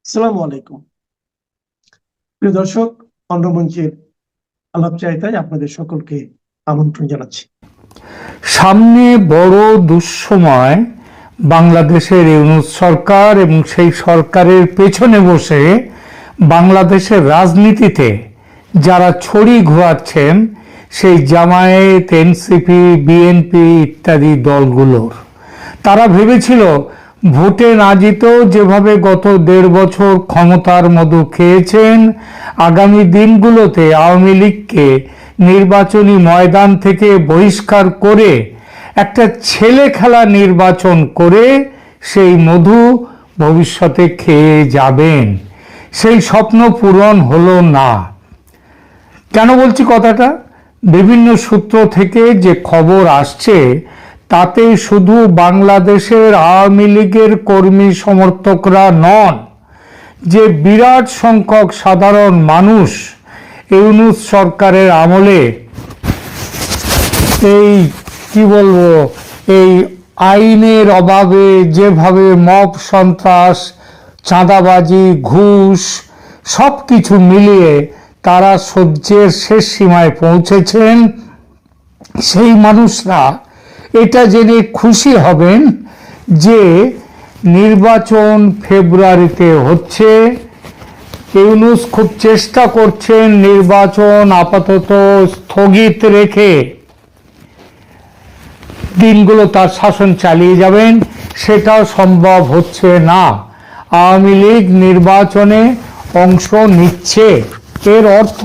আসসালামু আলাইকুম। প্রিয় দর্শক, অন্যমঞ্চের আলাপচারিতায় আপনাদের সকলকে আমন্ত্রণ জানাচ্ছি। সামনে বড় দুঃসময় বাংলাদেশের ইউনূস সরকার এবং সেই সরকারের পেছনে বসে বাংলাদেশের রাজনীতিতে যারা ছড়ি ঘোরাচ্ছেন সেই জামায়াত, এনসিপি, বিএনপি ইত্যাদি দলগুলোর। তারা ভেবেছিল ভোটে না জিতেও যেভাবে গত 1.5 বছর ক্ষমতার মধু খেয়েছেন, আগামী দিনগুলোতে আওয়ামী লীগকে নির্বাচনী ময়দান থেকে বহিষ্কার করে একটা ছেলে খেলা নির্বাচন করে সেই মধু ভবিষ্যতে খেয়ে যাবেন। সেই স্বপ্ন পূরণ হলো না। কেন বলছি কথাটা? বিভিন্ন সূত্র থেকে যে খবর আসছে তাতে শুধু বাংলাদেশের আওয়ামী লীগের কর্মী সমর্থকরা নন, যে বিরাট সংখ্যক সাধারণ মানুষ ইউনূস সরকারের আমলে এই আইনের অভাবে যেভাবে মব সন্ত্রাস, চাঁদাবাজি, ঘুষ সব কিছু মিলিয়ে তারা সহ্যের শেষ সীমায় পৌঁছেছেন, সেই মানুষরা এটা জেনে খুশি হবেন যে নির্বাচন ফেব্রুয়ারিতে হচ্ছে। ইউনূস খুব চেষ্টা করছেন নির্বাচন আপাতত স্থগিত রেখে দিনগুলো তার শাসন চালিয়ে যাবেন। সেটাও সম্ভব হচ্ছে না। আওয়ামী লীগ নির্বাচনে অংশ নিচ্ছে, এর অর্থ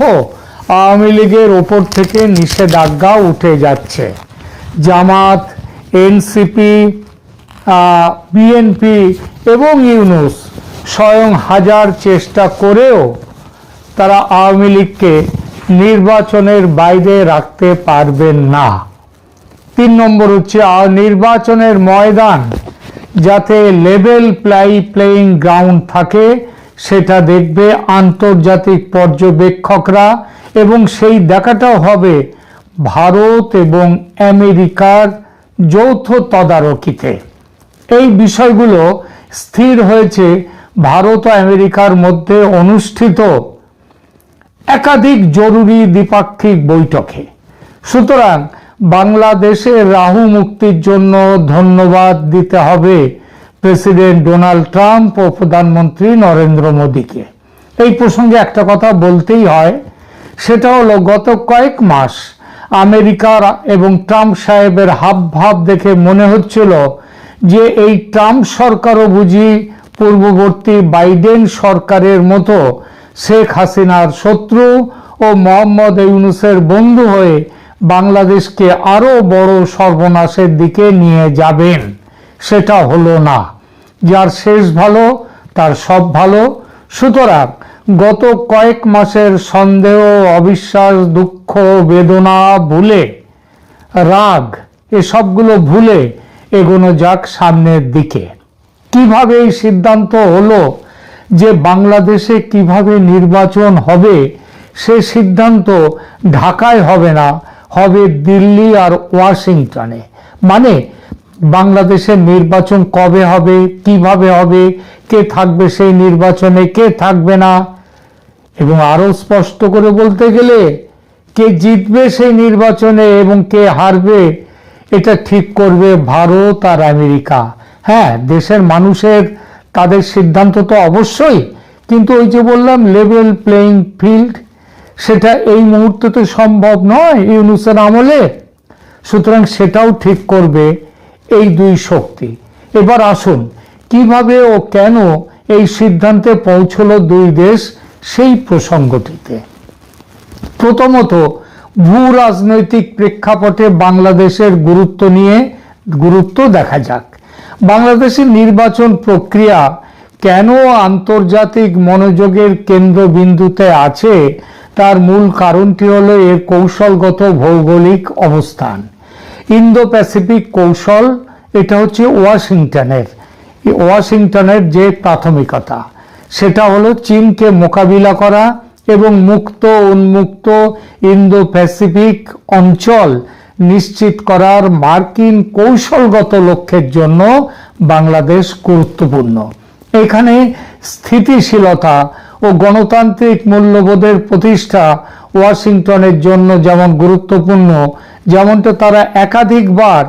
আওয়ামী লীগের ওপর থেকে নিষেধাজ্ঞা উঠে যাচ্ছে। জামাত, এনসিপি, বিএনপি এবং ইউনূস স্বয়ং হাজার চেষ্টা করেও তারা আওয়ামী লীগকে নির্বাচনের বাইরে রাখতে পারবেন না। 3 নম্বর হচ্ছে নির্বাচনের ময়দান যাতে লেভেল প্লেয়িং গ্রাউন্ড থাকে, সেটা দেখবে আন্তর্জাতিক পর্যবেক্ষকরা, এবং সেই দেখাটাও হবে ভারত এবং আমেরিকার যৌথ তদারকিতে। এই বিষয়গুলো স্থির হয়েছে ভারত ও আমেরিকার মধ্যে অনুষ্ঠিত একাধিক জরুরি দ্বিপাক্ষিক বৈঠকে। সুতরাং বাংলাদেশের রাহু মুক্তির জন্য ধন্যবাদ দিতে হবে প্রেসিডেন্ট ডোনাল্ড ট্রাম্প ও প্রধানমন্ত্রী নরেন্দ্র মোদীকে। এই প্রসঙ্গে একটা কথা বলতেই হয়, সেটা হলো গত কয়েক মাস আমেরিকার এবং ট্রাম্প সাহেবের হাবভাব দেখে মনে হচ্ছিল যে এই ট্রাম্প সরকারও বুঝি পূর্ববর্তী বাইডেন সরকারের মতো শেখ হাসিনার শত্রু ও মোহাম্মদ ইউনূসের বন্ধু হয়ে বাংলাদেশকে আরো বড় সর্বনাশের দিকে নিয়ে যাবেন। সেটা হলো না। যার শেষ ভালো তার সব ভালো। সুতরাং গত কয়েক মাসের সন্দেহ, অবিশ্বাস, দুঃখ, বেদনা ভুলে, রাগ, এসবগুলো ভুলে এগোনো যাক সামনের দিকে। কিভাবে এই সিদ্ধান্ত হলো যে বাংলাদেশে কিভাবে নির্বাচন হবে, সে সিদ্ধান্ত ঢাকায় হবে না, হবে দিল্লি আর ওয়াশিংটনে। মানে বাংলাদেশের নির্বাচন কবে হবে, কিভাবে হবে, কে থাকবে সেই নির্বাচনে, কে থাকবে না, এবং আরো স্পষ্ট করে বলতে গেলে কে জিতবে সেই নির্বাচনে এবং কে হারবে এটা ঠিক করবে ভারত আর আমেরিকা। হ্যাঁ, দেশের মানুষের তাদের সিদ্ধান্ত তো অবশ্যই, কিন্তু ওই যে বললাম লেভেল প্লেয়িং ফিল্ড, সেটা এই মুহূর্তে তো সম্ভব নয় ইউনূসের আমলে। সুতরাং সেটাও ঠিক করবে এই দুই শক্তি। এবার আসুন কিভাবে ও কেন এই সিদ্ধান্তে পৌঁছলো দুই দেশ, সেই প্রসঙ্গটিতে। প্রথমত, ভূ রাজনৈতিক প্রেক্ষাপটে বাংলাদেশের গুরুত্ব দেখা যাক। বাংলাদেশের নির্বাচন প্রক্রিয়া কেন আন্তর্জাতিক মনোযোগের কেন্দ্রবিন্দুতে আছে, তার মূল কারণটি হলো এর কৌশলগত ভৌগোলিক অবস্থান। ইন্দো প্যাসিফিক কৌশল, এটা হচ্ছে ওয়াশিংটনের যে প্রাথমিকতা, সেটা হলো চীনকে মোকাবিলা করা এবং মুক্ত উন্মুক্ত ইন্দো প্যাসিফিক অঞ্চল নিশ্চিত করার মার্কিন কৌশলগত লক্ষ্যের জন্য বাংলাদেশ গুরুত্বপূর্ণ। এখানে স্থিতিশীলতা ও গণতান্ত্রিক মূল্যবোধের প্রতিষ্ঠা ওয়াশিংটনের জন্য যেমন গুরুত্বপূর্ণ, যেমনটা তারা একাধিকবার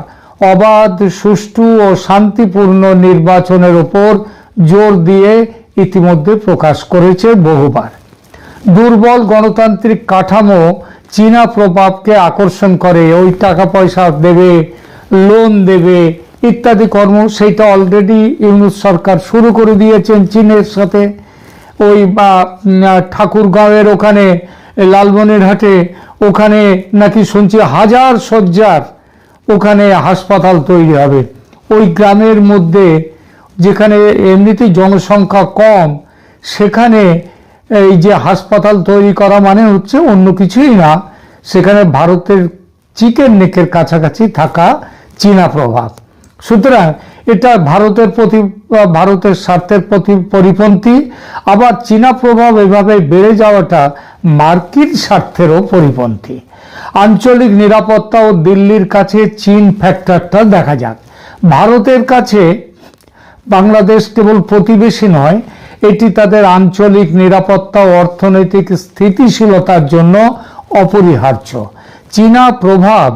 অবাধ, সুষ্ঠু ও শান্তিপূর্ণ নির্বাচনের উপর জোর দিয়ে ইতিমধ্যে প্রকাশ করেছে বহুবার। দুর্বল গণতান্ত্রিক কাঠামো চীনা প্রভাবকে আকর্ষণ করে, ওই টাকা পয়সা দেবে, লোন দেবে ইত্যাদি কর্ম, সেইটা অলরেডি ইউনূস সরকার শুরু করে দিয়েছেন চীনের সাথে। ওই বা ঠাকুরগাঁওয়ের ওখানে, লালমনিরহাটে ওখানে নাকি শুনছি হাজার শয্যার ওখানে হাসপাতাল তৈরি হবে। ওই গ্রামের মধ্যে যেখানে এমনিতেই জনসংখ্যা কম, সেখানে এই যে হাসপাতাল তৈরি করা মানে হচ্ছে অন্য কিছুই না, সেখানে ভারতের চিকেন নেকের কাছাকাছি থাকা চীনা প্রভাব। সুতরাং এটা ভারতের স্বার্থের প্রতি পরিপন্থী। আবার চীনা প্রভাব এভাবে বেড়ে যাওয়াটা মার্কিন স্বার্থেরও পরিপন্থী। আঞ্চলিক নিরাপত্তা ও দিল্লির কাছে চীন ফ্যাক্টরটা দেখা যাক। ভারতের কাছে বাংলাদেশ কেবল প্রতিবেশী নয়, এটি তাদের আঞ্চলিক নিরাপত্তা ও অর্থনৈতিক স্থিতিশীলতার জন্য অপরিহার্য। চীনা প্রভাব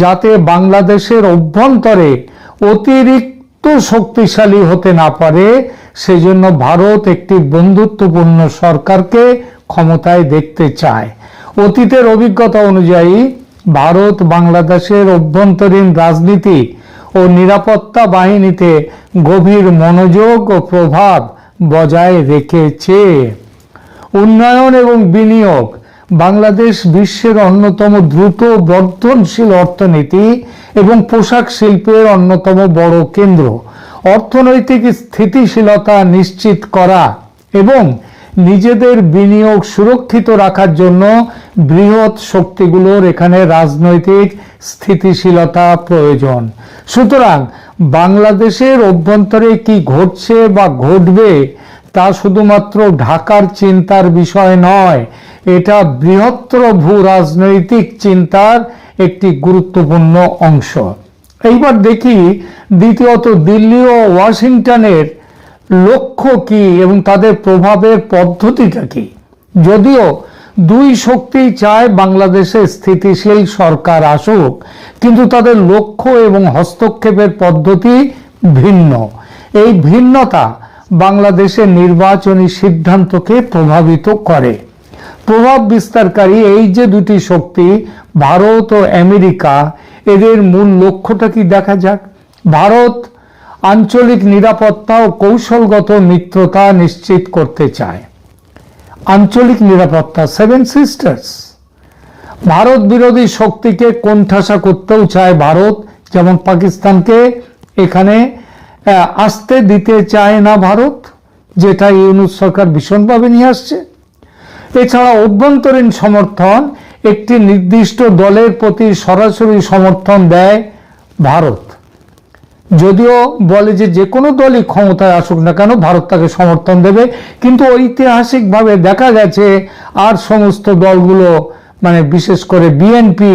যাতে বাংলাদেশের অভ্যন্তরে অতিরিক্ত শক্তিশালী হতে না পারে, সেজন্য ভারত একটি বন্ধুত্বপূর্ণ সরকারকে ক্ষমতায় দেখতে চায়। অতীতের অভিজ্ঞতা অনুযায়ী ভারত বাংলাদেশের অভ্যন্তরীণ রাজনীতি ও নিরাপত্তা বাহিনীতে গভীর মনোযোগ ও প্রভাব বজায় রেখেছে। উন্নয়ন এবং বিনিয়োগ। বাংলাদেশ বিশ্বের অন্যতম দ্রুত বর্ধনশীল অর্থনীতি এবং পোশাক শিল্পের অন্যতম বড় কেন্দ্র। অর্থনৈতিক স্থিতিশীলতা নিশ্চিত করা এবং নিজেদের বিনিয়োগ সুরক্ষিত রাখার জন্য বৃহৎ শক্তিগুলোর এখানে রাজনৈতিক স্থিতিশীলতা প্রয়োজন। সুতরাং বাংলাদেশের অভ্যন্তরে কি ঘটছে বা ঘটবে তা শুধুমাত্র ঢাকার চিন্তার বিষয় নয়, এটা বৃহত্তর ভূ রাজনৈতিক চিন্তার একটি গুরুত্বপূর্ণ অংশ। এইবার দেখি দ্বিতীয়ত দিল্লি ও ওয়াশিংটনের লক্ষ্য কি এবং তাদের প্রভাবের পদ্ধতিটা কি। যদিও দুই শক্তি চায় বাংলাদেশে স্থিতিশীল সরকার আসুক, কিন্তু তাদের লক্ষ্য এবং হস্তক্ষেপের পদ্ধতি ভিন্ন। এই ভিন্নতা বাংলাদেশের নির্বাচনী সিদ্ধান্তকে প্রভাবিত করে। প্রভাব বিস্তারকারী এই যে দুটি শক্তি, ভারত ও আমেরিকা, এদের মূল লক্ষ্যটা কি দেখা যাক। ভারত আঞ্চলিক নিরাপত্তা ও কৌশলগত মিত্রতা নিশ্চিত করতে চায়। আঞ্চলিক নিরাপত্তা, সেভেন সিস্টার্স। ভারত বিরোধী শক্তিকে কোণঠাসা করতেও চায় ভারত, যেমন পাকিস্তানকে এখানে আসতে দিতে চায় না ভারত, যেটা ইউনূস সরকার ভীষণভাবে নিয়ে আসছে। এছাড়া অভ্যন্তরীণ সমর্থন, একটি নির্দিষ্ট দলের প্রতি সরাসরি সমর্থন দেয় ভারত। যদিও বলে যে কোনো দলই ক্ষমতায় আসুক না কেন ভারত তাকে সমর্থন দেবে, কিন্তু ঐতিহাসিকভাবে দেখা গেছে আর সমস্ত দলগুলো, মানে বিশেষ করে বিএনপি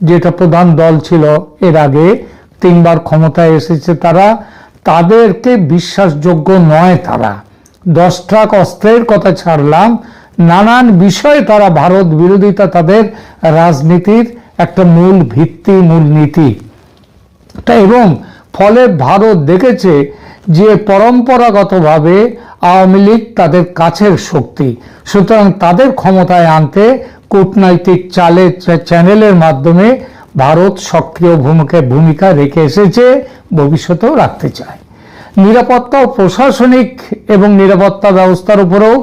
যেটা প্রধান দল ছিল এর আগে 3 বার ক্ষমতায় এসেছে, তাদেরকে বিশ্বাসযোগ্য নয়। তারা 10 ট্রাক অস্ত্রের কথা ছাড়লাম, নানান বিষয়ে তারা ভারত বিরোধিতা তাদের রাজনীতির একটা মূল ভিত্তি, মূল নীতি। এবং ফলে ভারত দেখেছে যে পরম্পরাগতভাবে আওয়ামী লীগ তাদের কাছের শক্তি, সুতরাং তাদের ক্ষমতায় আনতে কূটনৈতিক চ্যানেলের মাধ্যমে ভারত সক্রিয় ভূমিকা রেখে এসেছে, ভবিষ্যতেও রাখতে চায়। নিরাপত্তা ও প্রশাসনিক এবং নিরাপত্তা ব্যবস্থার উপরেও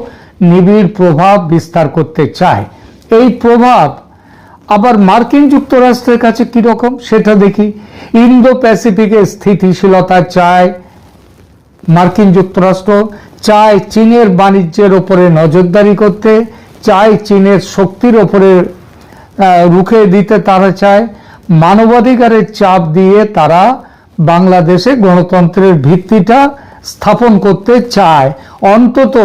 নিবিড় প্রভাব বিস্তার করতে চায়। এই প্রভাব আবার মার্কিন যুক্তরাষ্ট্রের কাছে কিরকম সেটা দেখি। ইন্দো প্যাসিফিকে স্থিতিশীলতা চায় মার্কিন যুক্তরাষ্ট্র, চায় চীনের বাণিজ্যের উপরে নজরদারি করতে, চায় চীনের শক্তির উপরে রুখে দিতে তারা চায়। মানবাধিকারের চাপ দিয়ে তারা বাংলাদেশে গণতন্ত্রের ভিত্তিটা স্থাপন করতে চায়। অন্তত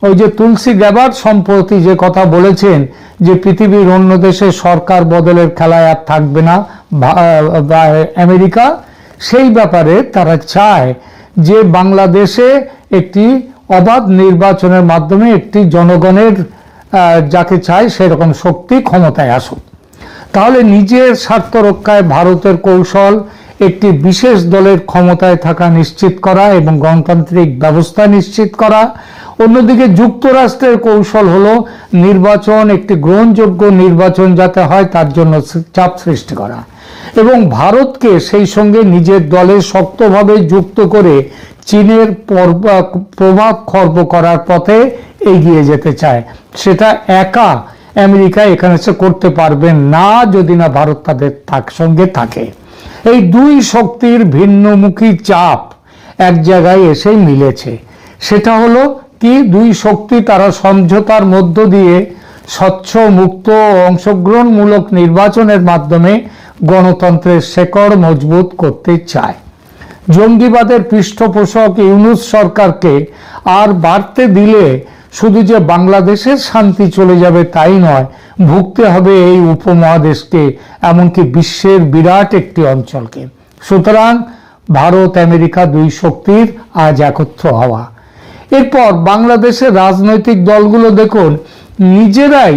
ওই যে তুলসী গ্যাবার্ড সম্প্রতি যে কথা বলেছেন যে পৃথিবীর অন্য দেশে সরকার বদলের খেলায় আর থাকবে না আমেরিকা, সেই ব্যাপারে তারা চায় যে বাংলাদেশে একটি অবাধ নির্বাচনের মাধ্যমে একটি জনগণের যাকে চায় সেরকম শক্তি ক্ষমতায় আসুক। তাহলে নিজের স্বার্থ রক্ষায় ভারতের কৌশল একটি বিশেষ দলের ক্ষমতায় থাকা নিশ্চিত করা এবং গণতান্ত্রিক ব্যবস্থা নিশ্চিত করা। অন্যদিকে যুক্তরাষ্ট্রের কৌশল হলো নির্বাচন, একটি গ্রহণযোগ্য নির্বাচন যাতে হয় তার জন্য চাপ সৃষ্টি করা এবং ভারতকে সেই সঙ্গে নিজের দলে শক্তভাবে যুক্ত করে চীনের প্রভাব খর্ব করার পথে এগিয়ে যেতে চায়। সেটা একা আমেরিকা এখানে সে করতে পারবে না যদি না ভারত তাদের সঙ্গে থাকে। এই দুই শক্তির ভিন্নমুখী চাপ এক জায়গায় এসে মিলেছে। সেটা হলো কি, দুই শক্তি তারা সমঝোতার মধ্য দিয়ে স্বচ্ছ, মুক্ত ও অংশগ্রহণমূলক নির্বাচনের মাধ্যমে গণতন্ত্রের শেকড় মজবুত করতে চায়। জঙ্গিবাদের পৃষ্ঠপোষক ইউনূস সরকারকে আর বাড়তে দিলে শুধু যে বাংলাদেশের শান্তি চলে যাবে তাই নয়, ভুগতে হবে এই উপমহাদেশকে, এমনকি বিশ্বের বিরাট একটি অঞ্চলকে। সুতরাং ভারত আমেরিকা দুই শক্তির আজ একত্র হওয়া। এরপর বাংলাদেশের রাজনৈতিক দলগুলো দেখুন নিজেরাই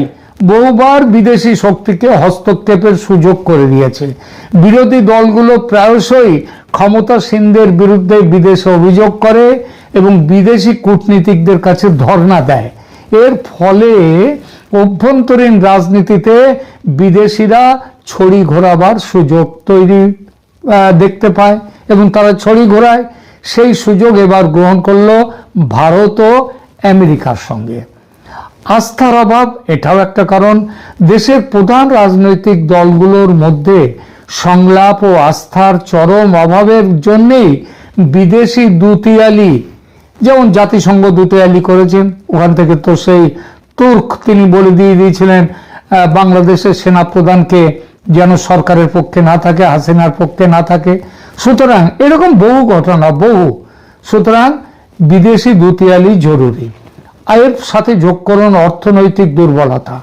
বহুবার বিদেশি শক্তিকে হস্তক্ষেপের সুযোগ করে দিয়েছে। বিরোধী দলগুলো প্রায়শই ক্ষমতাসীনদের বিরুদ্ধে বিদেশে অভিযোগ করে এবং বিদেশি কূটনীতিকদের কাছে ধর্ণা দেয়। এর ফলে অভ্যন্তরীণ রাজনীতিতে বিদেশিরা ছড়ি ঘোরাবার সুযোগ তৈরি দেখতে পায় এবং তারা ছড়ি ঘোরায়। সেই সুযোগ এবার গ্রহণ করলো ভারত ও আমেরিকার সঙ্গে। আস্থার অভাব এটাও একটা কারণ। দেশের প্রধান রাজনৈতিক দলগুলোর মধ্যে সংলাপ ও আস্থার চরম অভাবের জন্যেই বিদেশি দুতিয়ালি, যেমন জাতিসংঘ দুতিয়ালি করেছেন, ওখান থেকে তো সেই তুর্ক তিনি বলে দিয়েছিলেন বাংলাদেশের সেনাপ্রধানকে যেন সরকারের পক্ষে না থাকে, হাসিনার পক্ষে না থাকে। সুতরাং এরকম বহু ঘটনা, সুতরাং বিদেশি দুতিয়ালি জরুরি। এর সাথে যোগ করুন অর্থনৈতিক দুর্বলতা।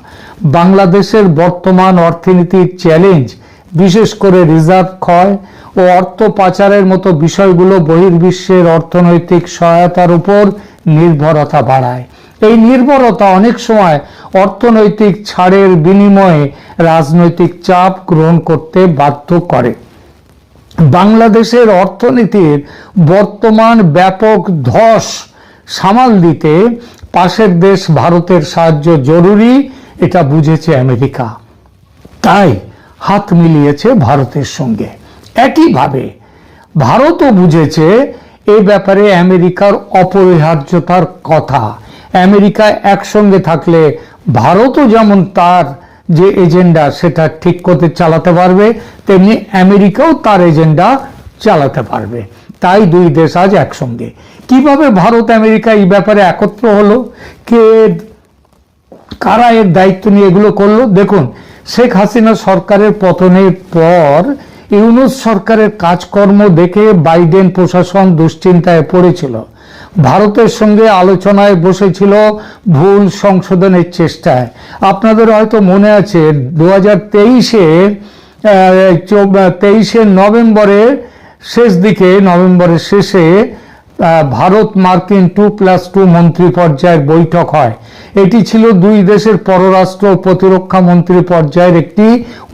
বাংলাদেশের বর্তমান অর্থনীতির চ্যালেঞ্জ, বিশেষ করে রিজার্ভ ক্ষয় ও অর্থ পাচারের মতো বিষয়গুলো বহির্বিশ্বের অর্থনৈতিক সহায়তার উপর নির্ভরতা বাড়ায়। এই নির্ভরতা অনেক সময় অর্থনৈতিক ছাড়ের বিনিময়ে রাজনৈতিক চাপ গ্রহণ করতে বাধ্য করে। বাংলাদেশের অর্থনীতির বর্তমান ব্যাপক ধস সামাল দিতে পাশের দেশ ভারতের সাহায্য জরুরি, এটা বুঝেছে আমেরিকা, তাই হাত মিলিয়েছে ভারতের সঙ্গে। একইভাবে ভারতও বুঝেছে এ ব্যাপারে আমেরিকার অপরিহার্যতার কথা। আমেরিকা একসঙ্গে থাকলে ভারতও যেমন তার যে এজেন্ডা সেটা ঠিক করতে চালাতে পারবে, তেমনি আমেরিকাও তার এজেন্ডা চালাতে পারবে। তাই দুই দেশ আজ একসঙ্গে। কিভাবে ভারত আমেরিকা এই ব্যাপারে একত্র হলো, কারা এর দায়িত্ব নিয়ে এগুলো করলো? দেখুন, শেখ হাসিনা সরকারের পতনের পর ইউনূস সরকারের কাজকর্ম দেখে বাইডেন প্রশাসন দুশ্চিন্তায় পড়েছিল। ভারতের সঙ্গে আলোচনায় বসেছিল ভুল সংশোধনের চেষ্টায়। আপনাদের হয়তো মনে আছে 2023 নভেম্বরের শেষ দিকে, নভেম্বরের শেষে ভারত মার্কিন 2+2 মন্ত্রী পর্যায়ের বৈঠক হয়। এটি ছিল দুই দেশের পররাষ্ট্র ও প্রতিরক্ষা মন্ত্রী পর্যায়ের একটি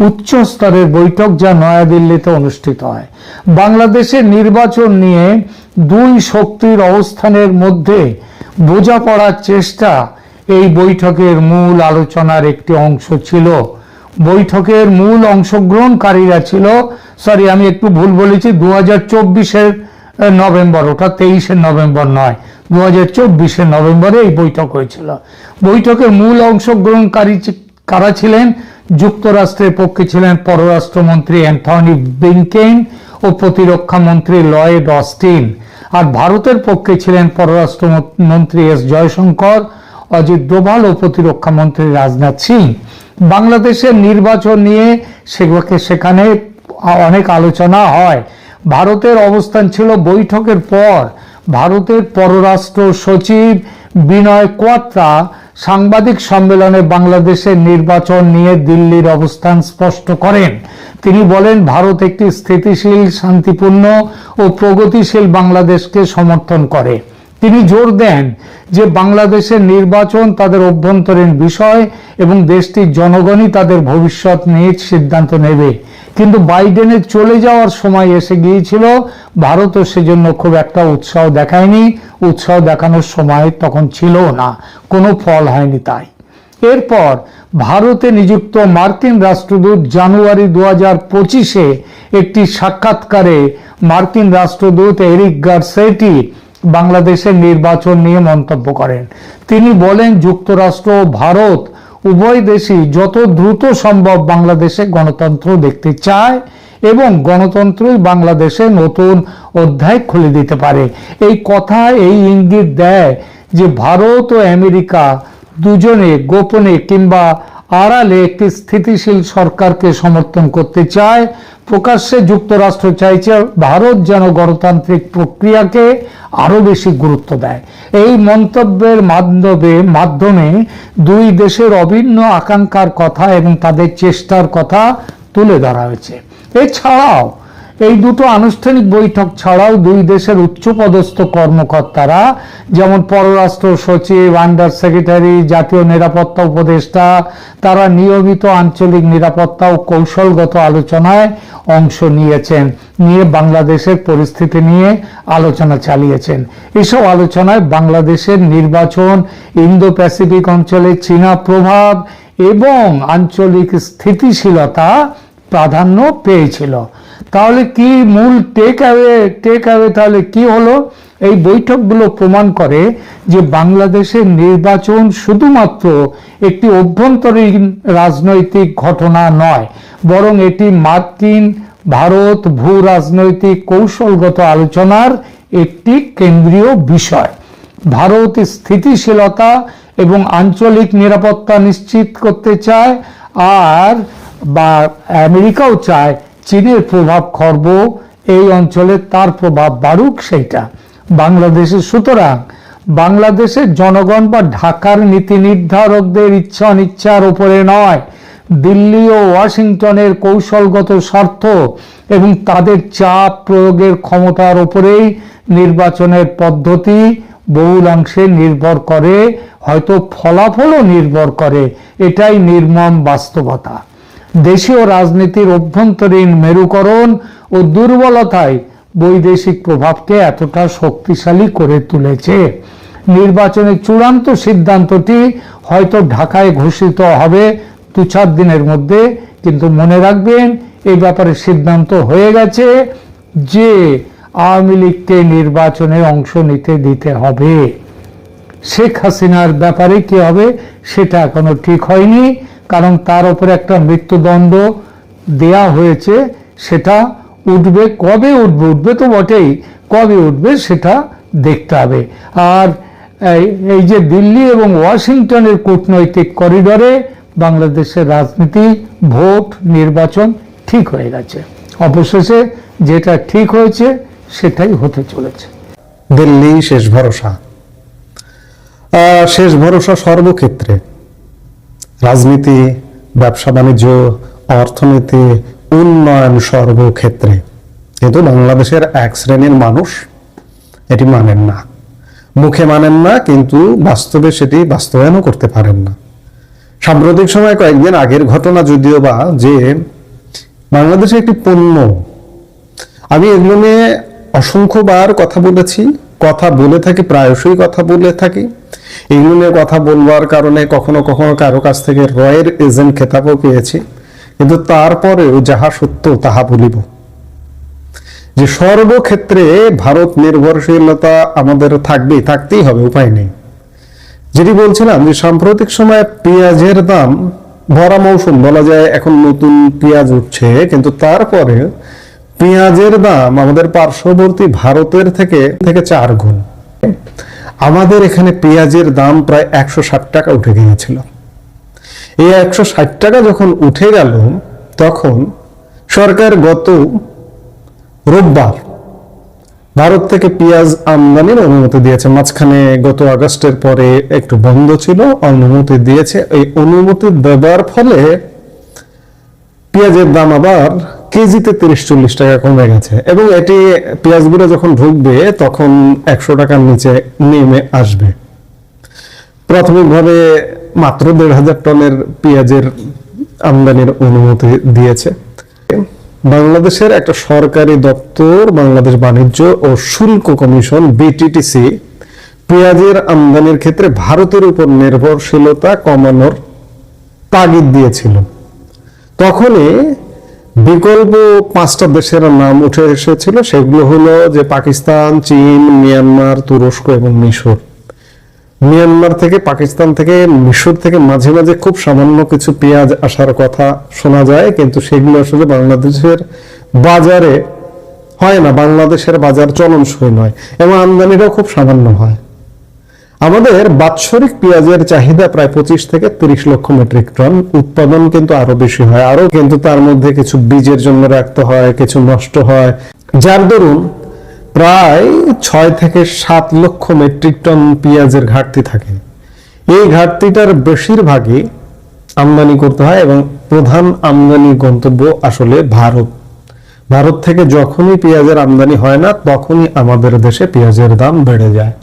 উচ্চ স্তরের বৈঠক, যা নয়াদিল্লিতে অনুষ্ঠিত হয়। বাংলাদেশের নির্বাচন নিয়ে দুই শক্তির অবস্থানের মধ্যে বোঝাপড়ার চেষ্টা এই বৈঠকের মূল আলোচনার একটি অংশ ছিল। বৈঠকের মূল অংশগ্রহণকারীরা ছিল, আমি একটু ভুল বলেছি, 2024 নভেম্বর, ওটা 23 নভেম্বর নয়, 2024 নভেম্বরে এই বৈঠক হয়েছিল। বৈঠকের মূল অংশগ্রহণকারী কারা ছিলেন? যুক্তরাষ্ট্রের পক্ষে ছিলেন পররাষ্ট্রমন্ত্রী অ্যান্থনি ব্লিংকেন ও প্রতিরক্ষা মন্ত্রী লয়েড অস্টিন, আর ভারতের পক্ষে ছিলেন পররাষ্ট্রমন্ত্রী এস জয়শঙ্কর, অজিত ডোভাল ও প্রতিরক্ষা মন্ত্রী রাজনাথ সিং। বাংলাদেশের নির্বাচন নিয়ে সেখানে অনেক আলোচনা হয়। ভারতের অবস্থান ছিল বৈঠকের পর ভারতের পররাষ্ট্র সচিব বিনয় কোয়াত্রা সাংবাদিক সম্মেলনে বাংলাদেশের নির্বাচন নিয়ে দিল্লির অবস্থান স্পষ্ট করেন। তিনি বলেন, ভারত একটি স্থিতিশীল, শান্তিপূর্ণ ও প্রগতিশীল বাংলাদেশকে সমর্থন করে। তিনি জোর দেন যে বাংলাদেশের নির্বাচন তাদের অভ্যন্তরীণ বিষয় এবং দেশটির জনগণই তাদের ভবিষ্যৎ নিয়ে সিদ্ধান্ত নেবে। কিন্তু বাইডেনের চলে যাওয়ার সময় এসে গিয়েছিল, ভারতও সেজন্য খুব একটা উৎসাহ দেখায়নি। উৎসাহ দেখানোর সময় তখন ছিল না, কোনো ফল হয়নি। তাই এরপর ভারতে নিযুক্ত মার্কিন রাষ্ট্রদূত জানুয়ারি 2025-এ একটি সাক্ষাৎকারে মার্কিন রাষ্ট্রদূত এরিক গারসেটি বাংলাদেশের নির্বাচন নিয়ে মন্তব্য করেন। তিনি বলেন, যুক্তরাষ্ট্র ও ভারত উভয় দেশই যত দ্রুত সম্ভব বাংলাদেশে গণতন্ত্র দেখতে চায় এবং গণতন্ত্রই বাংলাদেশে নতুন অধ্যায় খুলে দিতে পারে। এই কথা এই ইঙ্গিত দেয় যে ভারত ও আমেরিকা দুজনে গোপনে কিংবা আড়ালে একটি স্থিতিশীল সরকারকে সমর্থন করতে চায়। প্রকাশ্যে যুক্তরাষ্ট্র চাইছে ভারত যেন গণতান্ত্রিক প্রক্রিয়াকে আরো বেশি গুরুত্ব দেয়। এই মন্তব্যের মাধ্যমে দুই দেশের অভিন্ন আকাঙ্ক্ষার কথা এবং তাদের চেষ্টার কথা তুলে ধরা হয়েছে। এছাড়াও এই দুটো আনুষ্ঠানিক বৈঠক ছাড়াও দুই দেশের উচ্চপদস্থ কর্মকর্তারা, যেমন পররাষ্ট্র সচিব, আন্ডার সেক্রেটারি, জাতীয় নিরাপত্তা উপদেষ্টা, তারা নিয়মিত আঞ্চলিক নিরাপত্তা ও কৌশলগত আলোচনায় অংশ নিয়ে বাংলাদেশের পরিস্থিতি নিয়ে আলোচনা চালিয়েছেন। এসব আলোচনায় বাংলাদেশের নির্বাচন, ইন্দো প্যাসিফিক অঞ্চলে চীনা প্রভাব এবং আঞ্চলিক স্থিতিশীলতা প্রাধান্য পেয়েছিল। তাহলে কি মূল টেক অ্যাওয়ে তাহলে কি হলো? এই বৈঠকগুলো প্রমাণ করে যে বাংলাদেশের নির্বাচন শুধুমাত্র একটি অভ্যন্তরীণ রাজনৈতিক ঘটনা নয়, বরং এটি মার্কিন ভারত ভূ রাজনৈতিক কৌশলগত আলোচনার একটি কেন্দ্রীয় বিষয়। ভারত স্থিতিশীলতা এবং আঞ্চলিক নিরাপত্তা নিশ্চিত করতে চায়, আর আমেরিকাও চায় চীনের প্রভাব খর্ব এই অঞ্চলে তার প্রভাব বাড়ুক সেইটা বাংলাদেশে। সুতরাং বাংলাদেশের জনগণ বা ঢাকার নীতি নির্ধারকদের ইচ্ছা অনিচ্ছার উপরে নয়, দিল্লি ও ওয়াশিংটনের কৌশলগত স্বার্থ এবং তাদের চাপ প্রয়োগের ক্ষমতার উপরেই নির্বাচনের পদ্ধতি বহুলাংশে নির্ভর করে, হয়তো ফলাফলও নির্ভর করে। এটাই নির্মম বাস্তবতা। দেশীয় রাজনীতির অভ্যন্তরীণ মেরুকরণ ও দুর্বলতায় বৈদেশিক প্রভাবকে এতটা শক্তিশালী করে তুলেছে। নির্বাচনের চূড়ান্ত সিদ্ধান্তটি হয়তো ঢাকায় ঘোষিত হবে 2-4 দিনের মধ্যে, কিন্তু মনে রাখবেন এই ব্যাপারে সিদ্ধান্ত হয়ে গেছে যে আওয়ামী লীগকে নির্বাচনে অংশ নিতে দিতে হবে। শেখ হাসিনার ব্যাপারে কি হবে সেটা এখনো ঠিক হয়নি, কারণ তার উপরে একটা মৃত্যুদণ্ড দেয়া হয়েছে। সেটা উঠবে, কবে উঠবে তো বটেই, কবে উঠবে সেটা দেখতে হবে। আর এই যে দিল্লি এবং ওয়াশিংটনের কূটনৈতিক করিডরে বাংলাদেশের রাজনীতি, ভোট, নির্বাচন ঠিক হয়ে গেছে। অবশেষে যেটা ঠিক হয়েছে সেটাই হতে চলেছে। দিল্লি শেষ ভরসা, শেষ ভরসা সর্বক্ষেত্রে, রাজনীতি, ব্যবসা বাণিজ্য, অর্থনীতি, উন্নয়ন সর্বক্ষেত্রে। কিন্তু বাংলাদেশের এক শ্রেণীর মানুষ এটি মানেন না, মুখে মানেন না, কিন্তু বাস্তবে সেটি বাস্তবায়নও করতে পারেন না। সাম্প্রতিক সময় কয়েকদিন আগের ঘটনা যদিও বা, যে বাংলাদেশে একটি পণ্য, আমি এগুলো নিয়ে অসংখ্যবার কথা বলেছি, কথা বলে থাকি, প্রায়শই কথা বলে থাকি। এগুলো নিয়ে কথা বলবার কারণে কখনো কখনো কারো কাছ থেকে রয়ের এজেন্ট খেতাবও পেয়েছি, কিন্তু তারপরেও যাহা সত্য তাহা বলিব, যে সর্বক্ষেত্রে ভারত নির্ভরশীলতা আমাদের থাকতেই হবে, উপায় নেই। যেটি বলছিলাম যে সাম্প্রতিক সময়ে পেঁয়াজের দাম, ভরা মৌসুম বলা যায়, এখন নতুন পেঁয়াজ উঠছে, কিন্তু তারপরে পেঁয়াজের দাম আমাদের পার্শ্ববর্তী ভারতের থেকে 4 গুণ। আমাদের এখানে পেঁয়াজের দাম প্রায় 160 টাকা উঠে গিয়েছিল। এই 160 টাকা যখন উঠে গেল, তখন সরকার গত রোববার ভারত থেকে পেঁয়াজ আমদানির অনুমতি দিয়েছে। মাঝখানে গত আগস্টের পরে একটু বন্ধ ছিল, অনুমতি দিয়েছে। এই অনুমতি দেওয়ার ফলে পেঁয়াজের দাম আবার কেজিতে 30-40 টাকা কমে গেছে, এবং এটি পেঁয়াজগুলো যখন ঢুকবে তখন 100 টাকার নিচে নেমে আসবে। প্রাথমিকভাবে মাত্র 1,500 টনের পেঁয়াজের আমদানির অনুমতি দিয়েছে। বাংলাদেশের একটা সরকারি দপ্তর, বাংলাদেশ বাণিজ্য ও শুল্ক কমিশন বিটিটিসি, পেঁয়াজের আমদানির ক্ষেত্রে ভারতের উপর নির্ভরশীলতা কমানোর তাগিদ দিয়েছিল। তখনই বিকল্প 5টা দেশের নাম উঠে এসেছিল। সেগুলো হলো যে পাকিস্তান, চীন, মিয়ানমার, তুরস্ক এবং মিশর। মিয়ানমার থেকে, পাকিস্তান থেকে, মিশর থেকে মাঝে মাঝে খুব সামান্য কিছু পেঁয়াজ আসার কথা শোনা যায়, কিন্তু সেগুলো আসলে বাংলাদেশের বাজারে হয় না, বাংলাদেশের বাজার চলনসই নয়, এবং আমদানিটাও খুব সামান্য হয়। আমাদের বাৎসরিক পেঁয়াজের চাহিদা প্রায় 25 থেকে 30 লক্ষ মেট্রিক টন, উৎপাদন কিন্তু আরো বেশি হয়, আরো কিন্তু তার মধ্যে কিছু বীজের জন্য রাখতে হয়, কিছু নষ্ট হয়, যার দরুন প্রায় 6 থেকে 7 লক্ষ মেট্রিক টন পেঁয়াজের ঘাটতি থাকে। এই ঘাটতিটার বেশিরভাগই আমদানি করতে হয়, এবং প্রধান আমদানি গন্তব্য আসলে ভারত। ভারত থেকে যখনই পেঁয়াজের আমদানি হয় না, তখনই আমাদের দেশে পেঁয়াজের দাম বেড়ে যায়।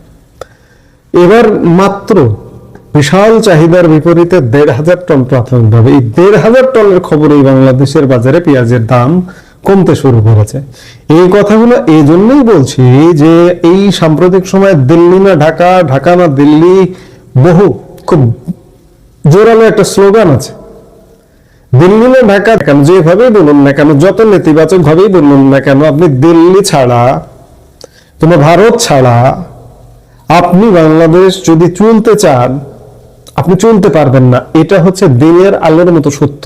এবার মাত্র বিশাল চাহিদার বিপরীতে 1,500 টন প্রাথমিকভাবে, এই 1,500 টনের খবরেই বাংলাদেশের বাজারে পেঁয়াজের দাম কমতে শুরু করেছে। এই কথাগুলো এই জন্যই বলছি যে এই সাম্প্রতিক সময়ে দিল্লি না ঢাকা, ঢাকা না দিল্লি, বহু খুব জোরালো একটা স্লোগান আছে, দিল্লি না ঢাকা। কেন যেভাবেই বলুন না কেন, যত নেতিবাচক ভাবেই বলুন না কেন, আপনি দিল্লি ছাড়া, তোমার ভারত ছাড়া আপনি বাংলাদেশ যদি চলতে চান, আপনি চলতে পারবেন না। এটা হচ্ছে দিনের আলোর মতো সত্য।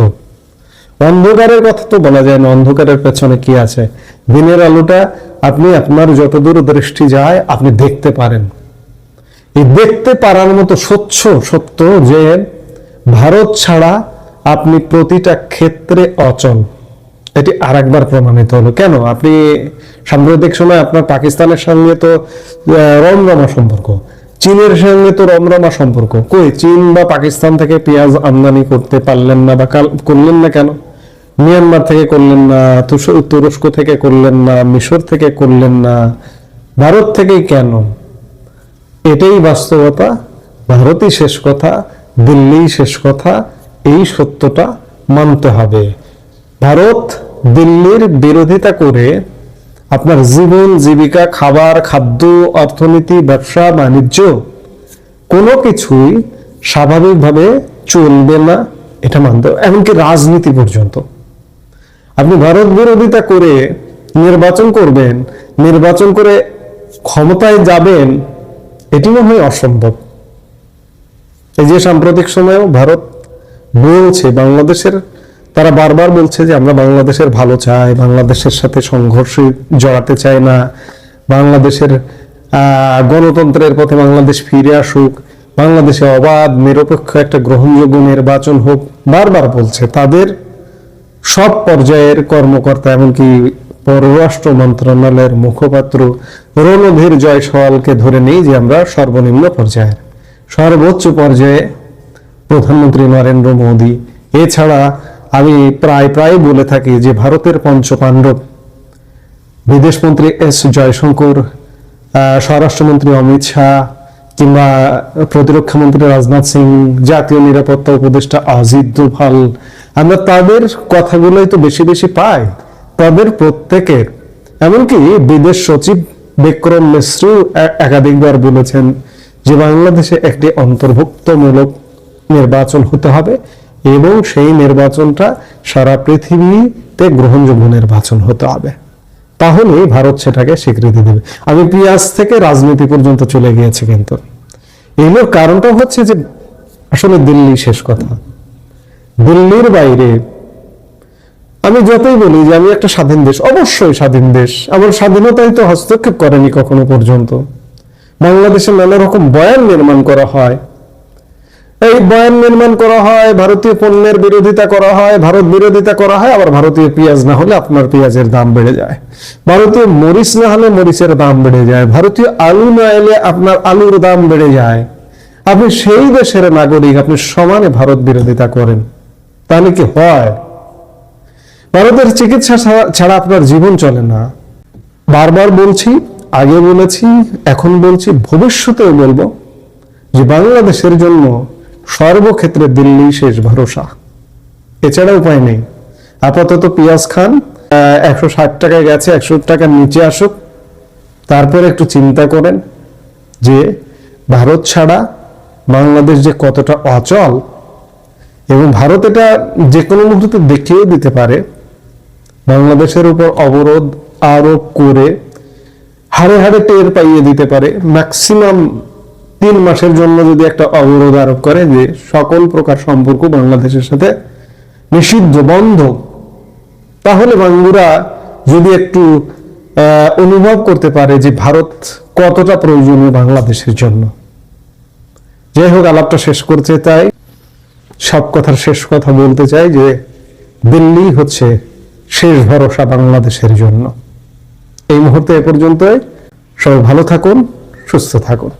অন্ধকারের কথা তো বলা যায় না, অন্ধকারের পেছনে কি আছে। দিনের আলোটা আপনি আপনার যতদূর দৃষ্টি যায় আপনি দেখতে পারেন। এই দেখতে পারার মতো স্বচ্ছ সত্য যে ভারত ছাড়া আপনি প্রতিটা ক্ষেত্রে অচল। এটি আরেকবার প্রমাণিত হলো। কেন? আপনি সাম্প্রতিক সময় আপনার পাকিস্তানের সঙ্গে তো রমরমা সম্পর্ক, চীনের সঙ্গে তো রমরমা সম্পর্ক। কই চীন বা পাকিস্তান থেকে পেঁয়াজ আমদানি করতে পারলেন না বা করলেন না কেন? মিয়ানমার থেকে করলেন না, তুরস্ক থেকে করলেন না, মিশর থেকে করলেন না, ভারত থেকে কেন? এটাই বাস্তবতা। ভারতই শেষ কথা, দিল্লি শেষ কথা, এই সত্যটা মানতে হবে। ভারত দিল্লির বিরোধিতা করে আপনার জীবন জীবিকা, খাবার, খাদ্য, অর্থনীতি, ব্যবসা বাণিজ্য কোনো কিছুই স্বাভাবিকভাবে চলবে না, এটা মানতে হবে। এমনকি রাজনীতি পর্যন্ত। আপনি ভারত বিরোধিতা করে নির্বাচন করবেন, নির্বাচন করে ক্ষমতায় যাবেন, এটি মনে হয় অসম্ভব। এই যে সাম্প্রতিক সময়েও ভারত বলছে বাংলাদেশের, তারা বারবার বলছে যে আমরা বাংলাদেশের ভালো চাই, বাংলাদেশের সাথে সংঘর্ষে জড়াতে চাই না, বাংলাদেশের গণতন্ত্রের পথে বাংলাদেশ ফিরে আসুক, বাংলাদেশে অবাধ নিরপেক্ষ একটা গ্রহণযোগ্য নির্বাচন হোক, বারবার বলছে। তাদের সব পর্যায়ের কর্মকর্তা, এমনকি পররাষ্ট্র মন্ত্রণালয়ের মুখপাত্র রণধীর জয়সওয়ালকে ধরে নেই যে আমরা সর্বনিম্ন পর্যায়ের, সর্বোচ্চ পর্যায়ে প্রধানমন্ত্রী নরেন্দ্র মোদী। এছাড়া আমি প্রায় বলে থাকি যে ভারতের পঞ্চপাণ্ডব, বিদেশমন্ত্রী এস জয়শঙ্কর, স্বরাষ্ট্রমন্ত্রী অমিত শাহ, কিংবা প্রতিরক্ষা মন্ত্রী রাজনাথ সিং, জাতীয় নিরাপত্তা উপদেষ্টা অজিত দোভাল, আমরা তাদের কথাগুলোই তো বেশি বেশি পাই। তাদের প্রত্যেকের, এমনকি বিদেশ সচিব বিক্রম মিশ্র একাধিকবার বলেছেন যে বাংলাদেশে একটি অন্তর্ভুক্তমূলক নির্বাচন হতে হবে, এবং সেই নির্বাচনটা সারা পৃথিবীতে গ্রহণযোগ্য নির্বাচন হতে হবে, তাহলে ভারত সেটাকে স্বীকৃতি দেবে। আমি পেঁয়াজ থেকে রাজনীতি পর্যন্ত চলে গিয়েছি, কিন্তু এগুলোর কারণটা হচ্ছে যে আসলে দিল্লি শেষ কথা। দিল্লির বাইরে আমি যতই বলি যে আমি একটা স্বাধীন দেশ, অবশ্যই স্বাধীন দেশ, আমার স্বাধীনতায় তো হস্তক্ষেপ করেনি কখনো পর্যন্ত। বাংলাদেশে নানা রকম বয়ান নির্মাণ করা হয় এই বয়ান নির্মাণ করা হয়, ভারতীয় পণ্যের বিরোধিতা করা হয়, ভারত বিরোধিতা করা হয়, আবার ভারতীয় পেঁয়াজ না হলে আপনার পেঁয়াজের দাম বেড়ে যায়, ভারতীয় মরিচ না হলে মরিচের দাম বেড়ে যায়, ভারতীয় আলু না এলে আপনার আলুর দাম বেড়ে যায়। আপনি সেই দেশের নাগরিক, আপনি সমানে ভারত বিরোধিতা করেন, তাহলে কি হয়? ভারতের চিকিৎসা ছাড়া আপনার জীবন চলে না। বারবার বলছি, আগে বলেছি, এখন বলছি, ভবিষ্যতেও বলবো যে বাংলাদেশের জন্য সর্বক্ষেত্রে দিল্লি শেষ ভরসা, এছাড়া উপায় নেই। আপাতত পেঁয়াজ খান, 160 টাকায় গেছে, 100 টাকার নিচে আসুক, তারপরে একটু চিন্তা করেন যে ভারত ছাড়া বাংলাদেশ যে কতটা অচল, এবং ভারত এটা যে কোনো মুহূর্তে দেখিয়ে দিতে পারে। বাংলাদেশের উপর অবরোধ আরোপ করে হাড়ে হাড়ে টের পাইয়ে দিতে পারে। ম্যাক্সিমাম 3 মাসের জন্য যদি একটা অবরোধ আরোপ করে যে সকল প্রকার সম্পর্ক বাংলাদেশের সাথে নিষিদ্ধ, বন্ধ, তাহলে বাঙ্গুরা যদি একটু অনুভব করতে পারে যে ভারত কতটা প্রয়োজনীয় বাংলাদেশের জন্য। যাই হোক, আলাপটা শেষ করতে চাই, সব কথার শেষ কথা বলতে চাই যে দিল্লি হচ্ছে শেষ ভরসা বাংলাদেশের জন্য। এই মুহূর্তে এ পর্যন্তই। সবাই ভালো থাকুন, সুস্থ থাকুন।